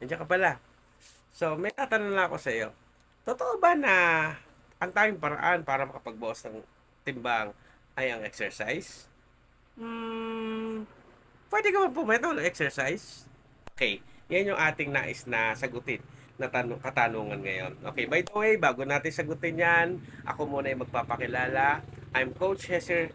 Nandiyan ka pala. So, may tatanong lang ako sa iyo. Totoo ba na ang tanging paraan para makapagbawas ng timbang ay ang exercise? Hmm, pwede ka ba pumeto ng exercise? Okay, yan yung ating nais na sagutin na katanungan ngayon. Okay, by the way, bago natin sagutin yan, ako muna yung magpapakilala. I'm Coach Hesser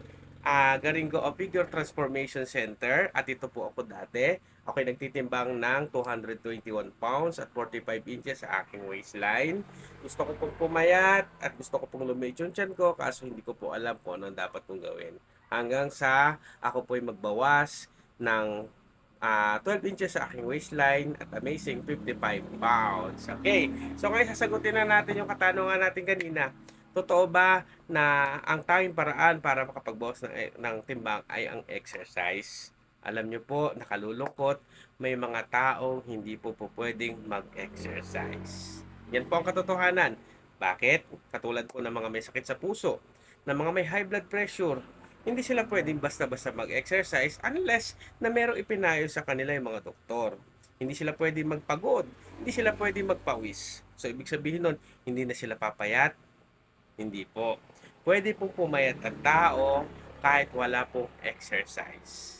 Garingo of Figure Transformation Center at ito po ako dati. Ako'y nagtitimbang ng 221 pounds at 45 inches sa aking waistline. Gusto ko pong pumayat at gusto ko pong lumit yung tiyan ko kaso hindi ko po alam kung ano ang dapat kong gawin. Hanggang sa ako po'y magbawas ng 12 inches sa aking waistline at amazing 55 pounds. Okay, so ngayon sasagutin na natin yung katanungan natin kanina. Totoo ba na ang tanging paraan para makapagbawas ng timbang ay ang exercise? Alam nyo po, nakalulungkot, may mga taong hindi po pwedeng mag-exercise. Yan po ang katotohanan. Bakit? Katulad po ng mga may sakit sa puso, ng mga may high blood pressure, hindi sila pwedeng basta-basta mag-exercise unless na merong ipinayo sa kanila yung mga doktor. Hindi sila pwedeng magpagod, hindi sila pwedeng magpawis. So, ibig sabihin nun, hindi na sila papayat, hindi po. Pwede pong pumayat ang tao kahit wala pong exercise.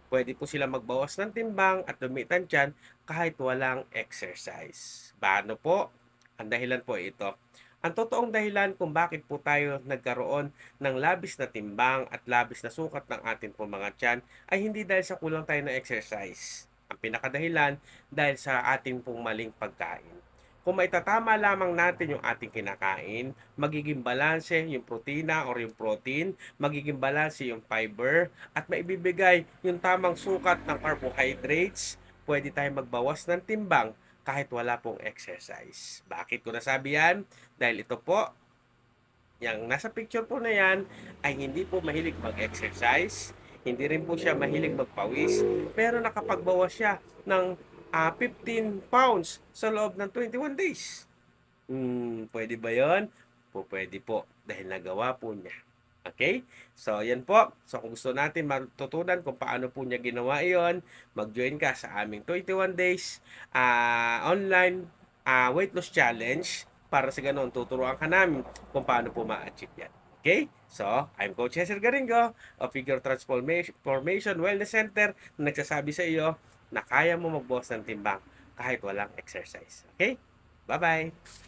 Pwede po sila magbawas ng timbang at lumitan tiyan kahit walang exercise. Paano po? Ang dahilan po ito. Ang totoong dahilan kung bakit po tayo nagkaroon ng labis na timbang at labis na sukat ng ating po mga tiyan ay hindi dahil sa kulang tayo ng exercise. Ang pinakadahilan dahil sa ating pong maling pagkain. Kung maitatama lamang natin yung ating kinakain, magiging balanse yung protina or yung protein, magiging balanse yung fiber, at maibibigay yung tamang sukat ng carbohydrates, pwede tayong magbawas ng timbang kahit wala pong exercise. Bakit ko nasabi yan? Dahil ito po, yung nasa picture po na yan ay hindi po mahilig mag-exercise, hindi rin po siya mahilig magpawis, pero nakapagbawas siya ng 15 pounds sa loob ng 21 days. Pwede ba yon? Pwede po dahil nagawa po niya. Okay? So, yan po. So, kung gusto natin matutunan kung paano po niya ginawa iyon, mag-join ka sa aming 21 days online weight loss challenge para sa ganoon tuturuan ka namin kung paano po ma-achieve yan. Okay? So, I'm Coach Cesar Garingo of Figure Transformation Wellness Center na nagsasabi sa iyo na kaya mo magbawas ng timbang kahit walang exercise. Okay? Bye-bye!